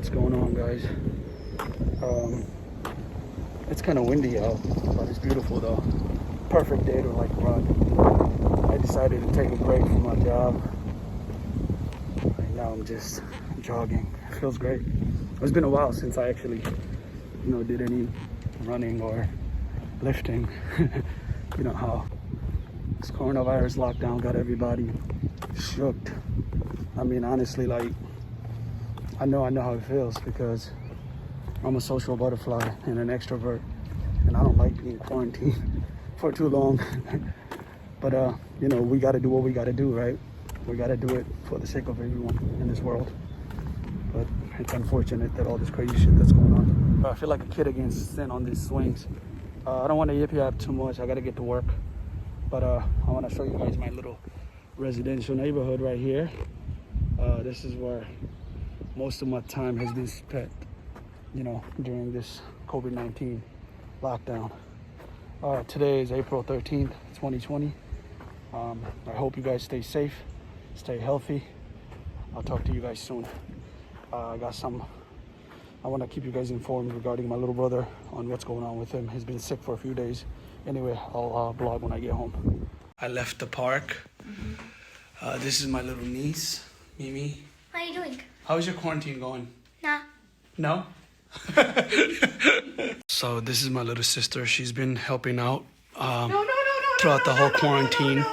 what's going on, guys. Um, it's kind of windy out, but it's beautiful though. Perfect day to like run. I decided to take a break from my job. Right now I'm just jogging. It feels great. It's been a while since I actually, did any running or lifting. You know how this coronavirus lockdown got everybody shook. I mean, honestly, like, I know how it feels because I'm a social butterfly and an extrovert, and I don't like being quarantined for too long. But we got to do what we got to do, right? We got to do it for the sake of everyone in this world. But it's unfortunate that all this crazy shit that's going on. I feel like a kid against sin on these swings. I don't want to yip you up too much. I got to get to work. But I want to show you guys my little residential neighborhood right here. This is where most of my time has been spent, during this COVID-19 lockdown. Today is April 13th, 2020. I hope you guys stay safe, stay healthy. I'll talk to you guys soon. I want to keep you guys informed regarding my little brother on what's going on with him. He's been sick for a few days. Anyway, I'll vlog when I get home. I left the park. This is my little niece, Mimi. How are you doing? How's your quarantine going? Nah. No? So this is my little sister. She's been helping out throughout the whole quarantine.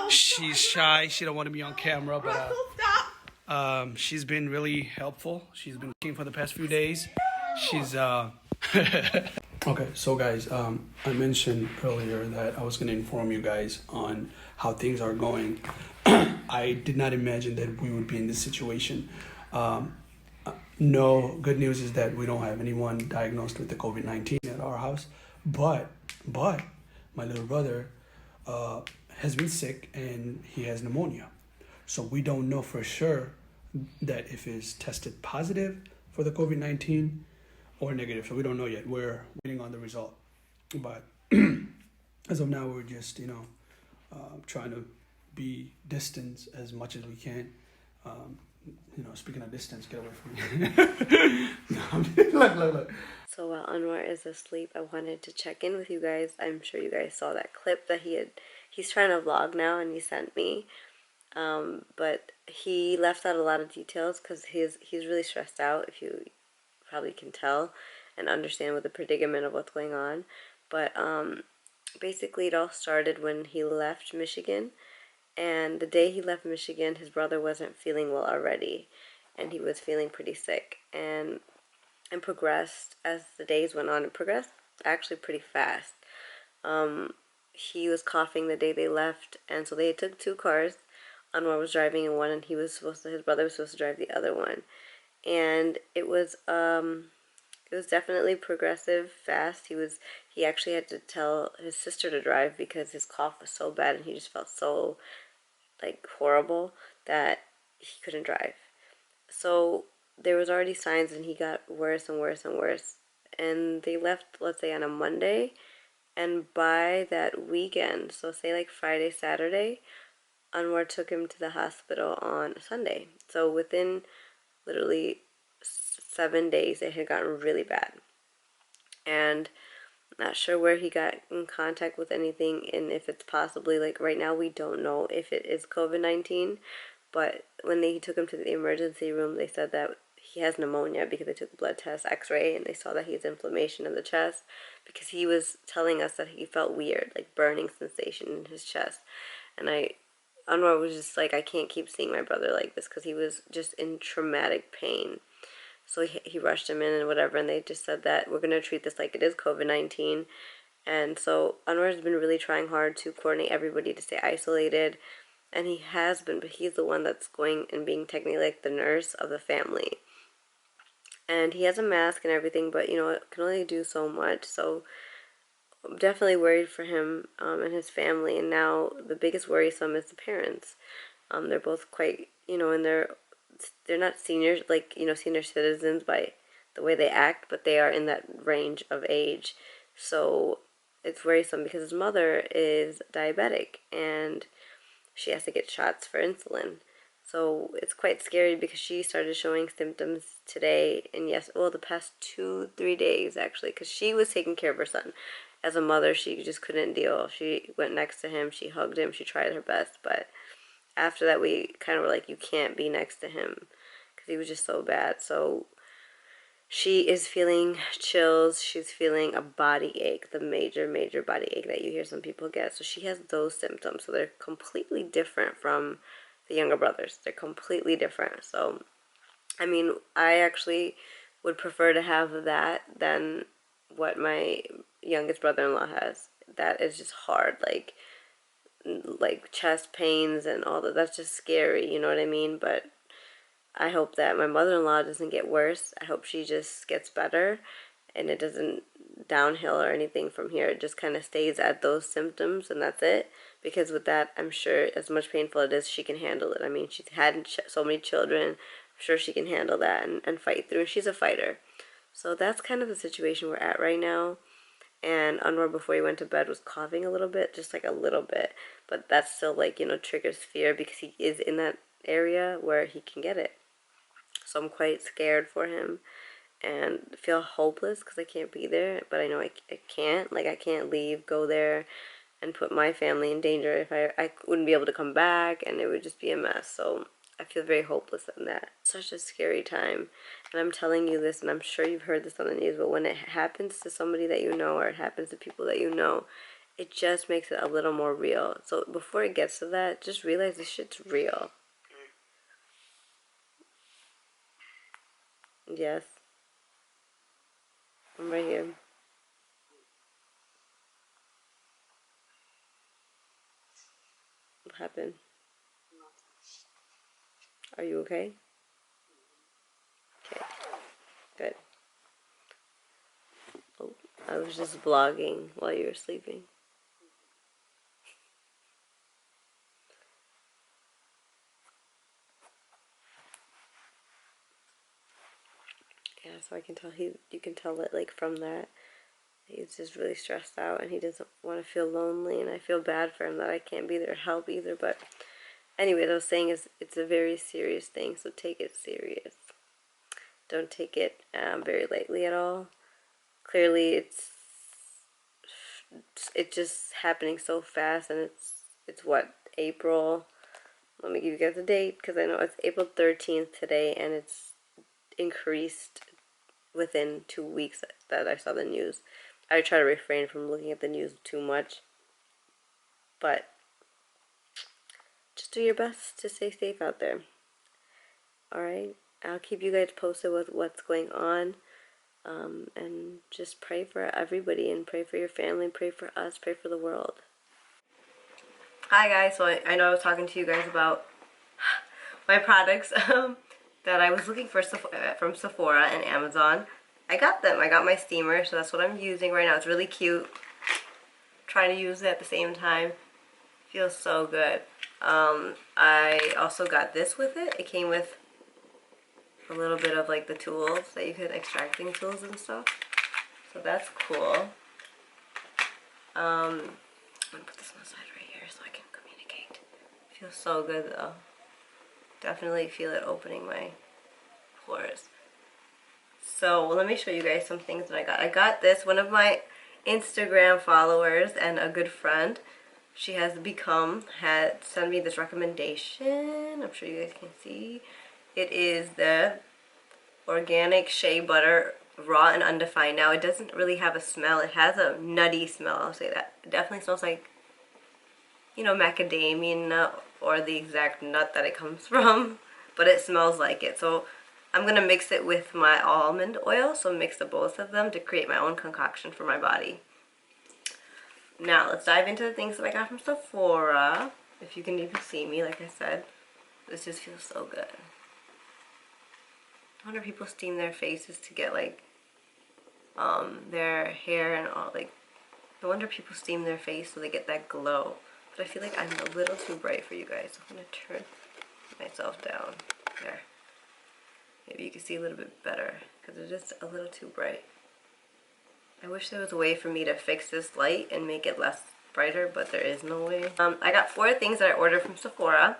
She's shy. She don't want to be on camera, but she's been really helpful. She's been working for the past few days. She's okay. So guys, I mentioned earlier that I was going to inform you guys on how things are going. I did not imagine that we would be in this situation. No, good news is that we don't have anyone diagnosed with the COVID-19 at our house. But my little brother has been sick and he has pneumonia. So we don't know for sure that if he's tested positive for the COVID-19 or negative. So we don't know yet. We're waiting on the result. But as of now, we're just, trying to be distant as much as we can. Speaking of distance, get away from me. Look. So while Anwar is asleep, I wanted to check in with you guys. I'm sure you guys saw that clip that he's trying to vlog now and he sent me. But he left out a lot of details because he's really stressed out, if you probably can tell and understand with the predicament of what's going on. But basically it all started when he left Michigan. And the day he left Michigan, his brother wasn't feeling well already, and he was feeling pretty sick. And progressed as the days went on. It progressed actually pretty fast. He was coughing the day they left, and so they took two cars. Anwar was driving in one, and his brother was supposed to drive the other one. And it was definitely progressive fast. He actually had to tell his sister to drive because his cough was so bad, and he just felt so horrible that he couldn't drive. So there was already signs, and he got worse and worse and worse. And they left, let's say, on a Monday, and by that weekend, so say Friday, Saturday, Anwar took him to the hospital on Sunday. So within literally 7 days, it had gotten really bad. And not sure where he got in contact with anything, and if it's possibly, right now we don't know if it is COVID-19, but when he took him to the emergency room, they said that he has pneumonia because they took the blood test, x-ray, and they saw that he has inflammation in the chest, because he was telling us that he felt weird, burning sensation in his chest. And Anwar was just I can't keep seeing my brother like this, because he was just in traumatic pain. So he rushed him in and whatever, and they just said that we're going to treat this like it is COVID-19. And so Anwar has been really trying hard to coordinate everybody to stay isolated, and he has been, but he's the one that's going and being technically the nurse of the family. And he has a mask and everything, but, it can only do so much. So I'm definitely worried for him and his family. And now the biggest worrisome is the parents. They're both quite, they're not seniors, senior citizens by the way they act, but they are in that range of age. So it's worrisome because his mother is diabetic and she has to get shots for insulin. So it's quite scary because she started showing symptoms today and yes, well, the past 2-3 days actually, because she was taking care of her son. As a mother, she just couldn't deal. She went next to him, she hugged him, she tried her best, but after that we kind of were like, you can't be next to him because he was just so bad. So she is feeling chills. She's feeling a body ache, the major body ache that you hear some people get. So she has those symptoms. So they're completely different from the younger brothers. They're completely different. So, I mean, I actually would prefer to have that than what my youngest brother-in-law has. That is just hard. Like chest pains and all that. That's just scary. You know what I mean? But I hope that my mother-in-law doesn't get worse. I hope she just gets better and it doesn't downhill or anything from here. It just kind of stays at those symptoms and that's it. Because with that, I'm sure as much painful it is, she can handle it. I mean, she's had so many children. I'm sure she can handle that and fight through. And she's a fighter. So that's kind of the situation we're at right now. And Anwar, before he went to bed, was coughing a little bit, just like a little bit. But that's still like, triggers fear because he is in that area where he can get it. So I'm quite scared for him and feel hopeless because I can't be there. But I know I can't. Like, I can't leave, go there, and put my family in danger. If I wouldn't be able to come back, and it would just be a mess. So I feel very hopeless in that. Such a scary time. And I'm telling you this, and I'm sure you've heard this on the news, but when it happens to somebody that you know, or it happens to people that you know, it just makes it a little more real. So before it gets to that, just realize this shit's real. Yes. I'm right here. What happened? Are you okay? Okay, good. Oh, I was just vlogging while you were sleeping. Yeah, so I can tell you can tell it like from that. He's just really stressed out and he doesn't want to feel lonely, and I feel bad for him that I can't be there to help either. But anyways, I was saying it's a very serious thing, so take it serious. Don't take it very lightly at all. Clearly, it's just happening so fast, and it's what, April. Let me give you guys a date because I know it's April 13th today, and it's increased within 2 weeks that I saw the news. I try to refrain from looking at the news too much, but just do your best to stay safe out there. Alright? I'll keep you guys posted with what's going on. And just pray for everybody and pray for your family, pray for us, pray for the world. Hi guys, so I know I was talking to you guys about my products that I was looking for from Sephora and Amazon. I got them. I got my steamer, so that's what I'm using right now. It's really cute. Trying to use it at the same time. Feels so good. I also got this with it. It came with a little bit of like the tools that you could, extracting tools and stuff. So that's cool. I'm gonna put this on the side right here so I can communicate. Feels so good though. Definitely feel it opening my pores. So let me show you guys some things that I got. I got this, one of my Instagram followers and a good friend, she has had sent me this recommendation. I'm sure you guys can see. It is the organic shea butter, raw and undefined. Now it doesn't really have a smell. It has a nutty smell, I'll say that. It definitely smells like, macadamia nut or the exact nut that it comes from, but it smells like it. So I'm going to mix it with my almond oil, so mix the both of them to create my own concoction for my body. Now, let's dive into the things that I got from Sephora. If you can even see me, like I said, this just feels so good. I wonder if people steam their faces to get, like, their hair and all, like, no wonder people steam their face so they get that glow. But I feel like I'm a little too bright for you guys, so I'm going to turn myself down. There. Maybe you can see a little bit better, because it's just a little too bright. I wish there was a way for me to fix this light and make it less brighter, but there is no way. I got 4 things that I ordered from Sephora.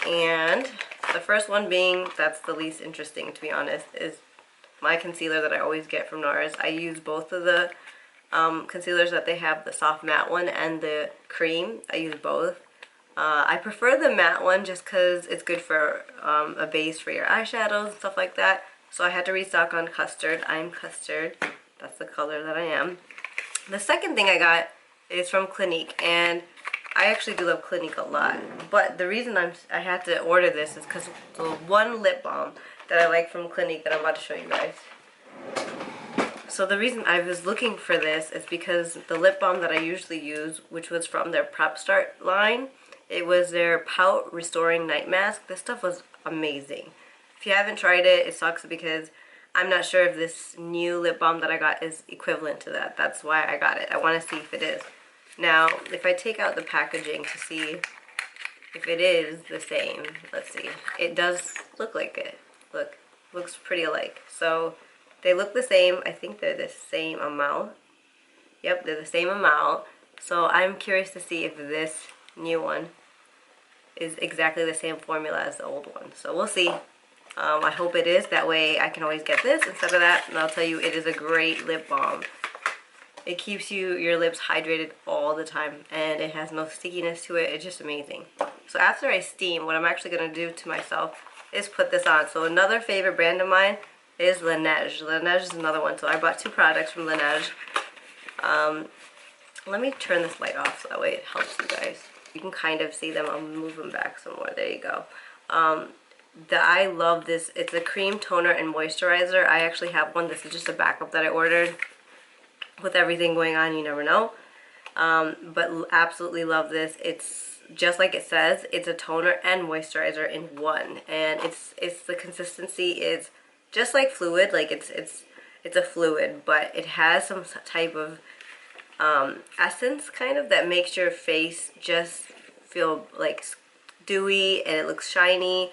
And the first one being, that's the least interesting to be honest, is my concealer that I always get from NARS. I use both of the concealers that they have, the soft matte one and the cream. I use both. I prefer the matte one just because it's good for a base for your eyeshadows and stuff like that. So I had to restock on Custard. I'm Custard. That's the color that I am. The second thing I got is from Clinique, and I actually do love Clinique a lot. But the reason I had to order this is because the one lip balm that I like from Clinique that I'm about to show you guys. So the reason I was looking for this is because the lip balm that I usually use, which was from their Prep Start line, it was their Pout Restoring Night Mask. This stuff was amazing. If you haven't tried it, it sucks because I'm not sure if this new lip balm that I got is equivalent to that. That's why I got it. I want to see if it is. Now, if I take out the packaging to see if it is the same, let's see. It does look like it. Look, looks pretty alike. So they look the same. I think they're the same amount. Yep, they're the same amount. So I'm curious to see if this new one is exactly the same formula as the old one. So we'll see. I hope it is. That way I can always get this instead of that. And I'll tell you, it is a great lip balm. It keeps your lips hydrated all the time. And it has no stickiness to it. It's just amazing. So after I steam, what I'm actually going to do to myself is put this on. So another favorite brand of mine is Laneige. Laneige is another one. So I bought 2 products from Laneige. Let me turn this light off so that way it helps you guys. You can kind of see them. I'll move them back some more. There you go. I love this. It's a cream toner and moisturizer. I actually have one. This is just a backup that I ordered. With everything going on, you never know. But absolutely love this. It's just like it says. It's a toner and moisturizer in one, and it's the consistency is just like fluid. Like it's a fluid, but it has some type of essence kind of that makes your face just feel like dewy, and it looks shiny.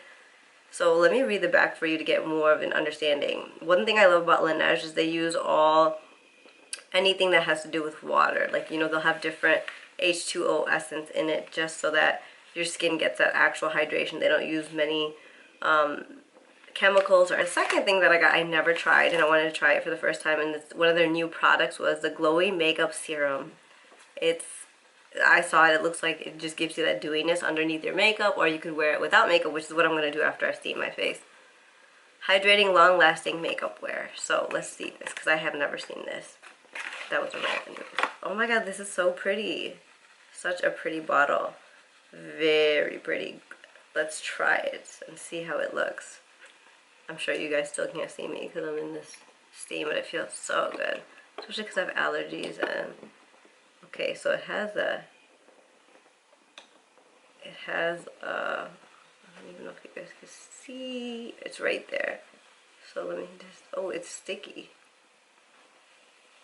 So let me read the back for you to get more of an understanding. One thing I love about Laneige is they use anything that has to do with water. Like, you know, they'll have different H2O essence in it just so that your skin gets that actual hydration. They don't use many chemicals. Or the second thing that I got, I never tried, and I wanted to try it for the first time, and one of their new products was the Glowy Makeup Serum. I saw it, it looks like it just gives you that dewiness underneath your makeup, or you could wear it without makeup, which is what I'm going to do after I steam my face. Hydrating, long-lasting makeup wear. So let's see this, because I have never seen this. That was American news. Oh my god, this is so pretty. Such a pretty bottle. Very pretty. Let's try it and see how it looks. I'm sure you guys still can't see me because I'm in this steam, but it feels so good. Especially because I have allergies. And okay, so it has I don't even know if you guys can see. It's right there. So let me just, oh, it's sticky.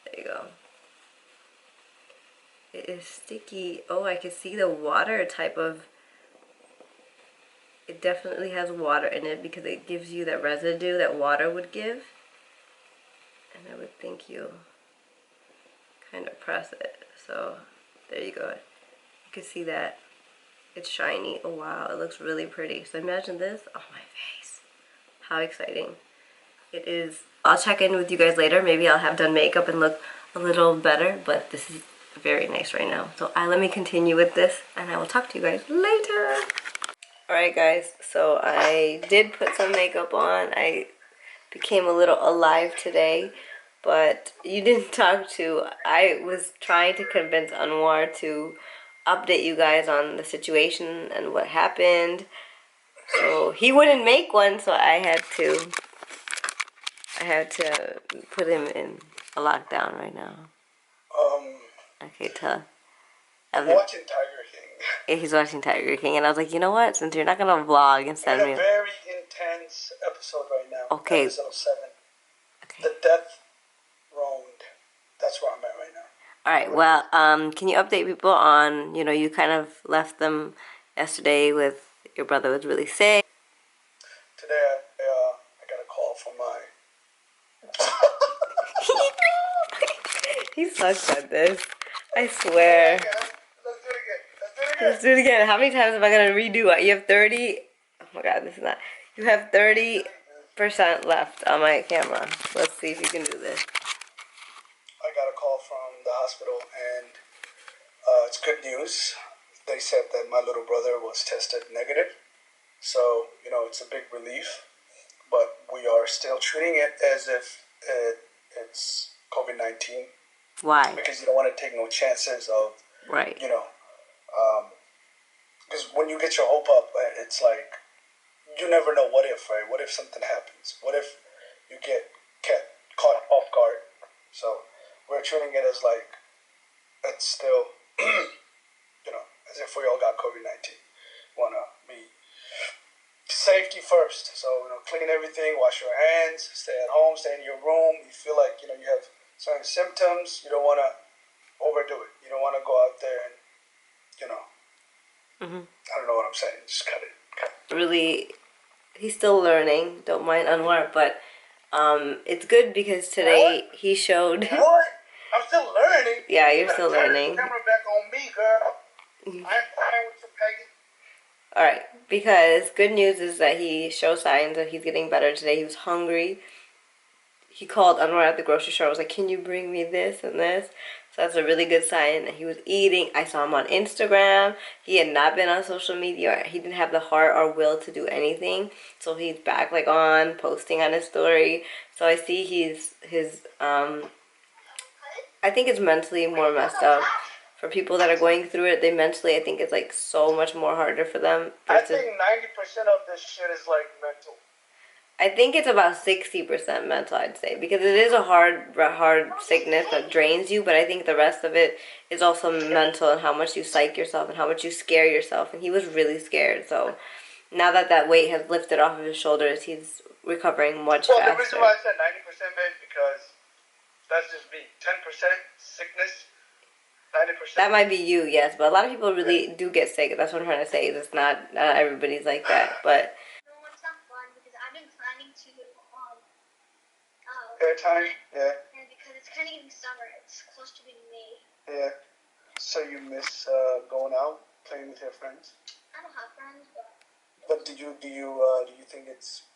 There you go. It is sticky. Oh, I can see the water type of, it definitely has water in it because it gives you that residue that water would give. And I would think you kind of press it. So there you go. You can see that it's shiny. Oh wow, it looks really pretty. So imagine this on my face. How exciting. It is. I'll check in with you guys later. Maybe I'll have done makeup and look a little better, but this is very nice right now. So let me continue with this, and I will talk to you guys later. Alright guys, so I did put some makeup on. I became a little alive today, but you didn't talk to. I was trying to convince Anwar to update you guys on the situation and what happened. So he wouldn't make one, so I had to put him in a lockdown right now. Okay, tell. I'm watching Tiger King. Yeah, he's watching Tiger King, and I was like, you know what? Since you're not gonna vlog and send me a very intense episode right now. Okay. Episode 7. Okay. The Death Round. That's where I'm at right now. All right. Well, can you update people on? You know, you kind of left them yesterday with your brother was really sick. Today, I got a call from my. He sucks at this. I swear. Let's do it again. Let's do it again. How many times am I gonna redo it? You have 30. my god, this is not. You have 30% left on my camera. Let's see if you can do this. I got a call from the hospital, and it's good news. They said that my little brother was tested negative, so it's a big relief. But we are still treating it as if it's COVID-19. Why? Because you don't want to take no chances of, Right. Because when you get your hope up, it's like you never know what if, right? What if something happens? What if you get caught off guard? So we're treating it as like it's still, as if we all got COVID-19. Want to be safety first. So, clean everything, wash your hands, stay at home, stay in your room. You feel like, you have certain symptoms, you don't want to overdo it. You don't want to go out there and, I don't know what I'm saying. Just cut it. Really, he's still learning. Don't mind Anwar, but it's good because today he showed. What? I'm still learning. Yeah, you're still learning. Turn the camera back on me, girl. I ain't playing with you, Peggy. Alright, because good news is that he shows signs that he's getting better today. He was hungry. He called Anwar at the grocery store. I was like, can you bring me this and this? So that's a really good sign. He was eating. I saw him on Instagram. He had not been on social media. He didn't have the heart or will to do anything. So he's back on posting on his story. So I see I think it's mentally more messed up. For people that are going through it, they mentally, I think it's like so much more harder for them. I think 90% of this shit is like mental. I think it's about 60% mental, I'd say, because it is a hard sickness that drains you, but I think the rest of it is also mental and how much you psych yourself and how much you scare yourself. And he was really scared, so now that weight has lifted off of his shoulders, he's recovering much faster. Well, the reason why I said 90%, babe, because that's just me. 10% sickness. 90%. That might be you, yes, but a lot of people really do get sick. That's what I'm trying to say. It's not everybody's like that, but No, it's not fun because I've been planning to airtime, yeah. And because it's kind of getting summer, it's close to being May. Yeah. So you miss going out, playing with your friends? I don't have friends, but. But do you think it's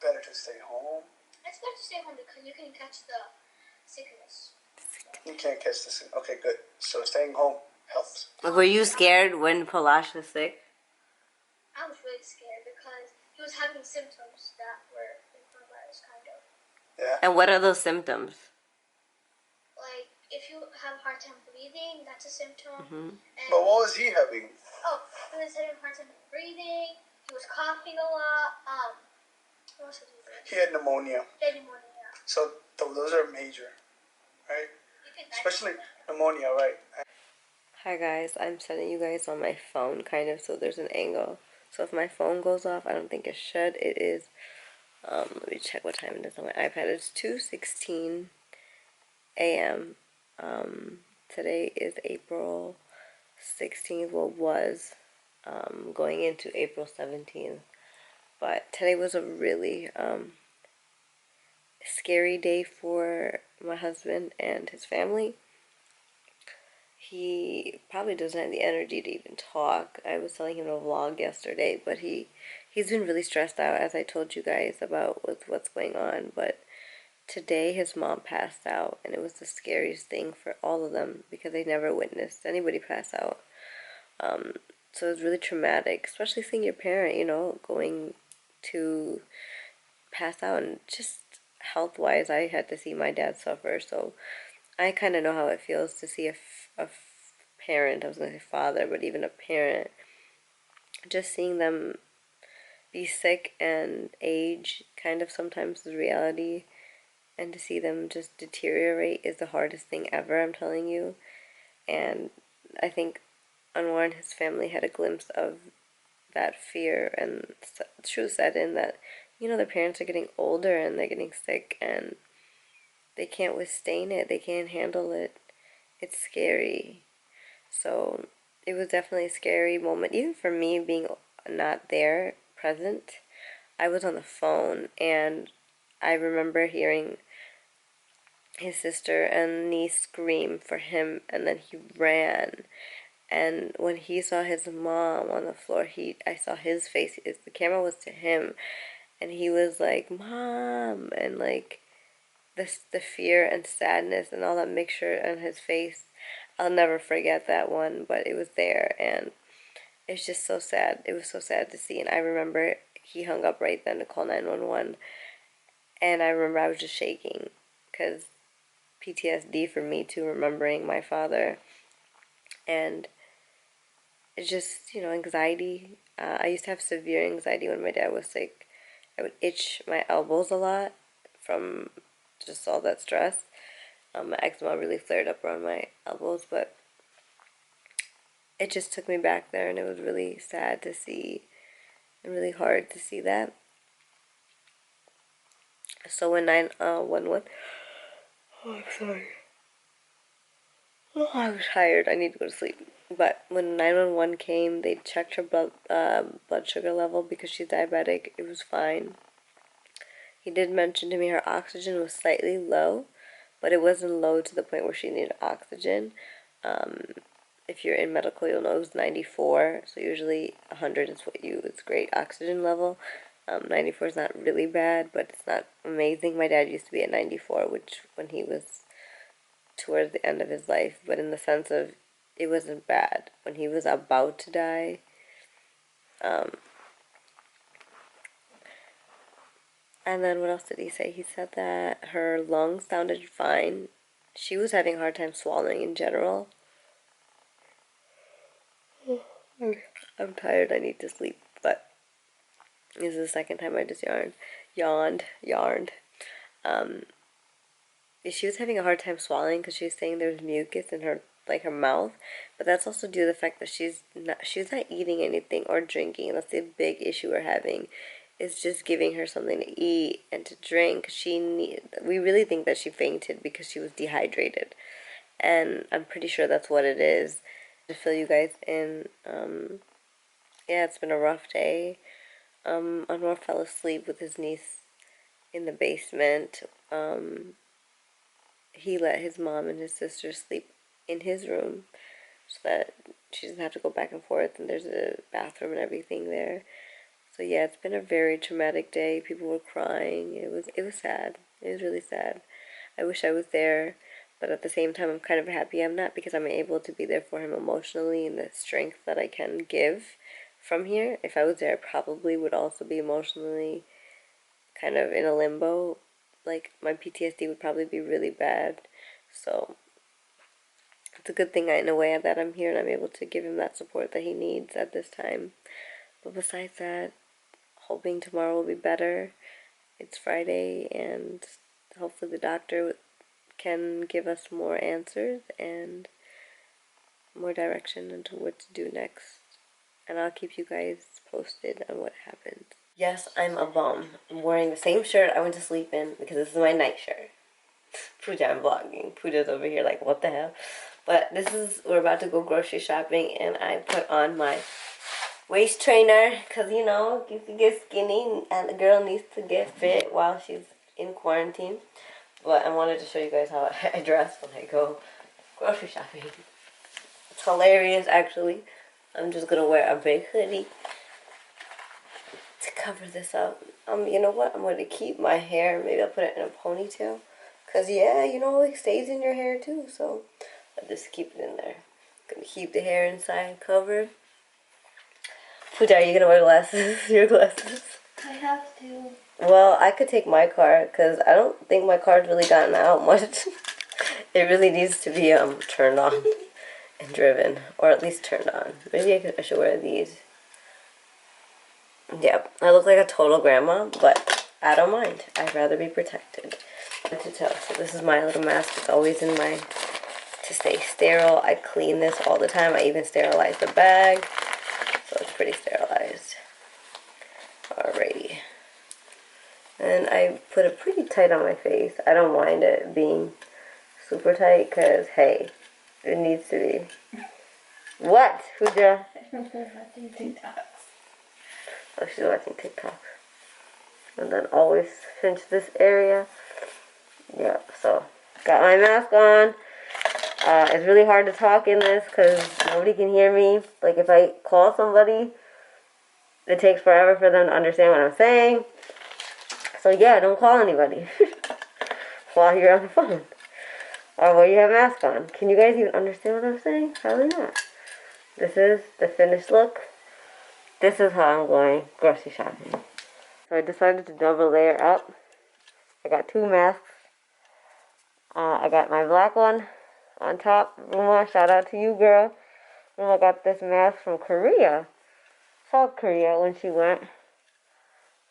better to stay home? It's better to stay home because you can catch the sickness. You can't catch this. Okay, good. So staying home helps. were you scared when Palash was sick? I was really scared because he was having symptoms that were coronavirus, kind of. Yeah. And what are those symptoms? Like, if you have a hard time breathing, that's a symptom. Mm-hmm. And, But what was he having? oh, he was having a hard time breathing. He was coughing a lot. What else was he doing? He had pneumonia. He had pneumonia. So those are major, right? You can Especially pneumonia, right? Hi guys, I'm sending you guys on my phone kind of, so there's an angle. So if my phone goes off, I don't think it should. It is, let me check what time it is on my iPad. It's 2:16 a.m. Today is April 16th, well was, going into April 17th. But today was a really scary day for my husband and his family. He probably doesn't have the energy to even talk. I was telling him to vlog yesterday, but he's been really stressed out, as I told you guys, about what's going on. But today his mom passed out, and it was the scariest thing for all of them because they never witnessed anybody pass out. So it was really traumatic, especially seeing your parent, going to pass out, and just health-wise, I had to see my dad suffer, so I kind of know how it feels to see a parent, I was going to say father, but even a parent, just seeing them be sick and age kind of sometimes is reality, and to see them just deteriorate is the hardest thing ever, I'm telling you. And I think Anwar and his family had a glimpse of that fear, and the truth set in that, their parents are getting older and they're getting sick and they can't withstand it, they can't handle it. It's scary. So it was definitely a scary moment, even for me being not there, present. I was on the phone, and I remember hearing his sister and niece scream for him, and then he ran. And when he saw his mom on the floor, I saw his face. The camera was to him, and he was like, "Mom," and like the fear and sadness and all that mixture on his face. I'll never forget that one, but it was there, and it's just so sad. It was so sad to see, and I remember he hung up right then to call 911, and I remember I was just shaking because PTSD for me too, remembering my father, and it's just, anxiety. I used to have severe anxiety when my dad was sick. I would itch my elbows a lot from just all that stress. My eczema really flared up around my elbows, but it just took me back there, and it was really sad to see and really hard to see that. So when 911, oh, I'm sorry. Oh, I was tired. I need to go to sleep. But when 911 came, they checked her blood sugar level because she's diabetic. It was fine. He did mention to me her oxygen was slightly low, but it wasn't low to the point where she needed oxygen. If you're in medical, you'll know it was 94. So usually 100 is it's great oxygen level. 94 is not really bad, but it's not amazing. My dad used to be at 94, which when he was towards the end of his life, but in the sense of it wasn't bad. When he was about to die, and then what else did he say? He said that her lungs sounded fine. She was having a hard time swallowing in general. I'm tired. I need to sleep, but this is the second time I just yawned. She was having a hard time swallowing because she was saying there was mucus in her mouth, but that's also due to the fact that she's not eating anything or drinking. That's the big issue we're having, is just giving her something to eat and to drink. We really think that she fainted because she was dehydrated, and I'm pretty sure that's what it is. To fill you guys in, yeah, it's been a rough day. Anwar fell asleep with his niece in the basement. He let his mom and his sister sleep in his room so that she doesn't have to go back and forth, and there's a bathroom and everything there. So yeah, it's been a very traumatic day. People were crying. It was sad. It was really sad. I wish I was there, but at the same time I'm kind of happy I'm not, because I'm able to be there for him emotionally, and the strength that I can give from here. If I was there, I probably would also be emotionally kind of in a limbo. Like, my PTSD would probably be really bad. So it's a good thing in a way that I'm here and I'm able to give him that support that he needs at this time. But besides that, hoping tomorrow will be better. It's Friday, and hopefully the doctor can give us more answers and more direction into what to do next. And I'll keep you guys posted on what happens. Yes, I'm a bum. I'm wearing the same shirt I went to sleep in because this is my night shirt. Pooja, I'm vlogging. Pooja's over here like, what the hell? But we're about to go grocery shopping, and I put on my waist trainer because, you can get skinny and the girl needs to get fit while she's in quarantine. But I wanted to show you guys how I dress when I go grocery shopping. It's hilarious, actually. I'm just going to wear a big hoodie to cover this up. You know what? I'm going to keep my hair. Maybe I'll put it in a ponytail. Because, yeah, it stays in your hair, too. So, I'll just keep it in there. Going to keep the hair inside covered. Pooja, are you going to wear glasses? Your glasses? I have to. Well, I could take my car, because I don't think my car's really gotten out much. It really needs to be turned on and driven. Or at least turned on. Maybe I should wear these. Yep, I look like a total grandma, but I don't mind. I'd rather be protected. To tell. So this is my little mask. It's always to stay sterile. I clean this all the time. I even sterilize the bag. So it's pretty sterilized. Alrighty. And I put it pretty tight on my face. I don't mind it being super tight because, hey, it needs to be. What? Pooja? I'm watching TikToks. Oh, she's watching TikTok. And then always pinch this area. Yeah, so got my mask on. It's really hard to talk in this because nobody can hear me. Like if I call somebody, it takes forever for them to understand what I'm saying. So yeah, don't call anybody while you're on the phone or while you have a mask on. Can you guys even understand what I'm saying? Probably not. This is the finished look. This is how I'm going grocery shopping. So I decided to double layer up. I got 2 masks. I got my black one on top. Ruma, shout out to you, girl. Ruma got this mask from Korea, South Korea, when she went.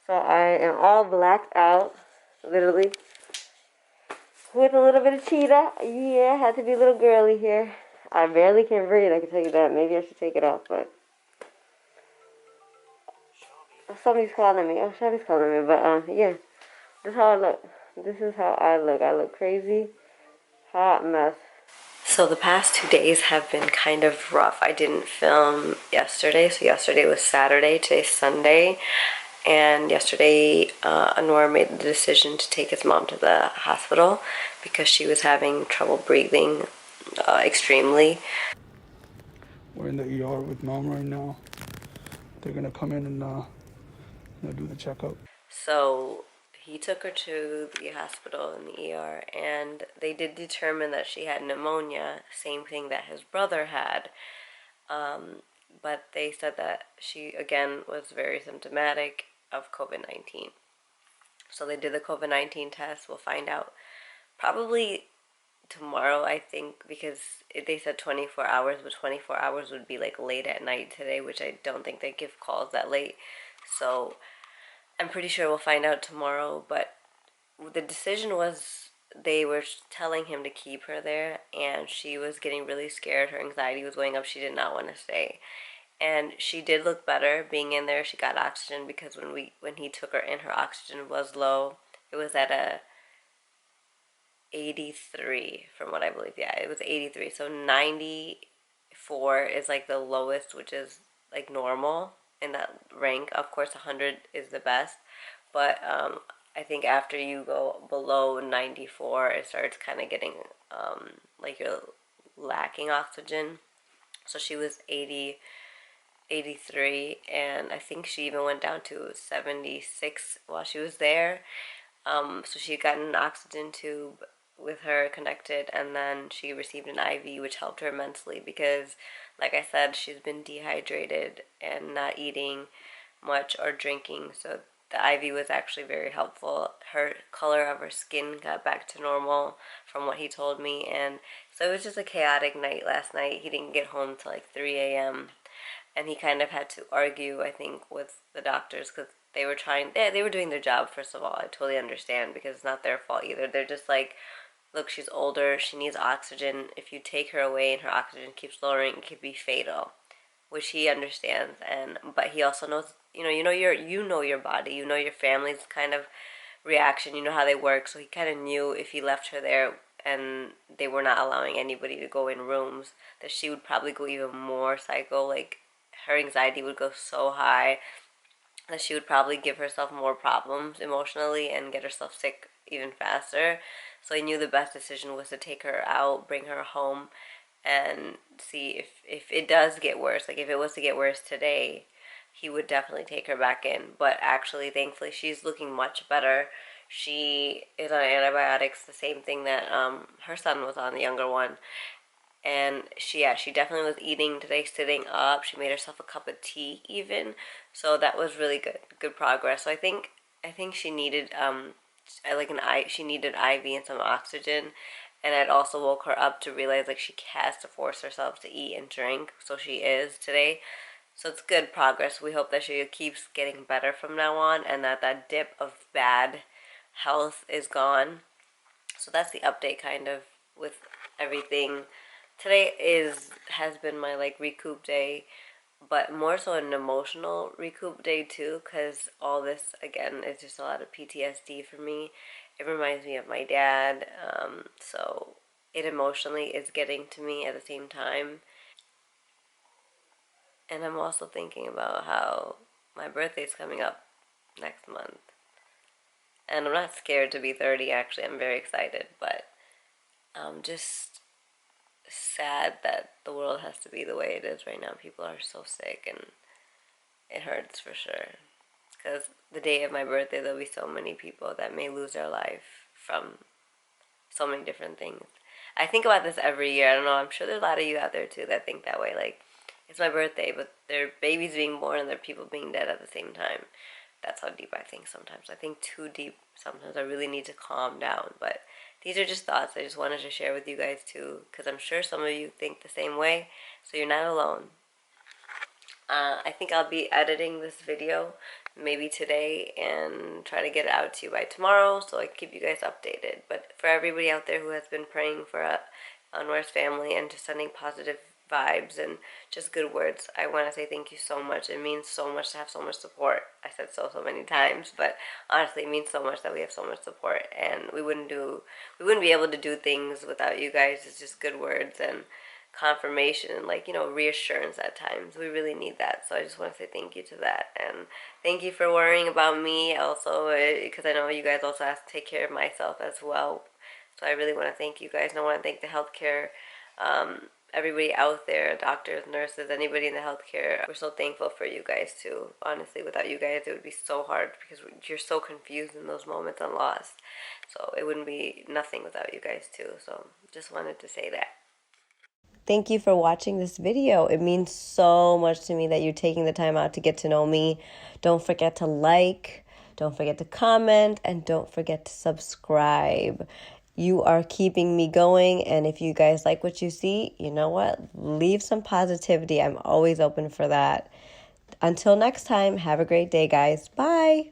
So I am all blacked out, literally, with a little bit of cheetah. Yeah, had to be a little girly here. I barely can breathe, I can tell you that. Maybe I should take it off, but somebody's calling me. Oh, Shelby's calling me, but yeah, this is how I look. This is how I look. I look crazy, hot mess. So the past 2 days have been kind of rough. I didn't film yesterday, so yesterday was Saturday, today's Sunday. And yesterday, Anwar made the decision to take his mom to the hospital because she was having trouble breathing extremely. We're in the ER with mom right now. They're gonna come in and do the checkup. So he took her to the hospital in the ER, and they did determine that she had pneumonia, same thing that his brother had. But they said that she, again, was very symptomatic of COVID-19. So they did the COVID-19 test. We'll find out probably tomorrow, I think, because they said 24 hours, but 24 hours would be like late at night today, which I don't think they give calls that late. So I'm pretty sure we'll find out tomorrow, but the decision was they were telling him to keep her there, and she was getting really scared. Her anxiety was going up. She did not want to stay. And she did look better being in there. She got oxygen because when he took her in, her oxygen was low. It was at a 83 from what I believe. Yeah, it was 83. So 94 is like the lowest, which is like normal in that rank. Of course, 100 is the best, but I think after you go below 94, it starts kind of getting like you're lacking oxygen. So she was 83, and I think she even went down to 76 while she was there. So she got an oxygen tube with her connected, and then she received an IV, which helped her immensely because, like I said, she's been dehydrated and not eating much or drinking. So the IV was actually very helpful. Her color of her skin got back to normal from what he told me, and so it was just a chaotic night last night. He didn't get home till like 3 a.m. and he kind of had to argue, I think, with the doctors because they were they were doing their job. First of all, I totally understand because it's not their fault either. They're just like, look, she's older, she needs oxygen. If you take her away and her oxygen keeps lowering, it could be fatal, which he understands. And but he also knows, you know your body, you know your family's kind of reaction, you know how they work. So he kind of knew if he left her there and they were not allowing anybody to go in rooms, that she would probably go even more psycho. Like her anxiety would go so high that she would probably give herself more problems emotionally and get herself sick even faster. So he knew the best decision was to take her out, bring her home, and see if it does get worse. Like if it was to get worse today, he would definitely take her back in. But actually, thankfully, she's looking much better. She is on antibiotics, the same thing that her son was on, the younger one. And she definitely was eating today, sitting up. She made herself a cup of tea even. So that was really good progress. So I think she needed she needed IV and some oxygen. And I'd also woke her up to realize like she has to force herself to eat and drink. So she is today. So it's good progress. We hope that she keeps getting better from now on and that dip of bad health is gone. So that's the update kind of with everything. Today has been my like recoup day, but more so an emotional recoup day too, because all this again is just a lot of PTSD for me. It reminds me of my dad, so it emotionally is getting to me at the same time. And I'm also thinking about how my birthday's coming up next month. And I'm not scared to be 30, actually. I'm very excited, but just sad that the world has to be the way it is right now. People are so sick, and it hurts for sure. Because the day of my birthday, there'll be so many people that may lose their life from so many different things. I think about this every year. I don't know. I'm sure there's a lot of you out there too that think that way. Like, it's my birthday, but there are babies being born and there are people being dead at the same time. That's how deep I think sometimes. I think too deep sometimes. I really need to calm down. But these are just thoughts I just wanted to share with you guys too, because I'm sure some of you think the same way. So you're not alone. I think I'll be editing this video maybe today and try to get it out to you by tomorrow so I can keep you guys updated. But for everybody out there who has been praying for Anwar's family and just sending positive vibes and just good words, I want to say thank you so much. It means so much to have so much support. I said so many times, but honestly it means so much that we have so much support, and we wouldn't be able to do things without you guys. It's just good words and confirmation and, like, reassurance at times. We really need that. So I just want to say thank you to that, and thank you for worrying about me also, because I know you guys also have to take care of myself as well. So I really want to thank you guys, and I want to thank the healthcare, everybody out there, doctors, nurses, anybody in the healthcare. We're so thankful for you guys too. Honestly, without you guys it would be so hard, because you're so confused in those moments and lost. So it wouldn't be nothing without you guys too. So just wanted to say that. Thank you for watching this video. It means so much to me that you're taking the time out to get to know me. Don't forget to like, don't forget to comment, and don't forget to subscribe. You are keeping me going, and if you guys like what you see, you know what? Leave some positivity. I'm always open for that. Until next time, have a great day, guys. Bye.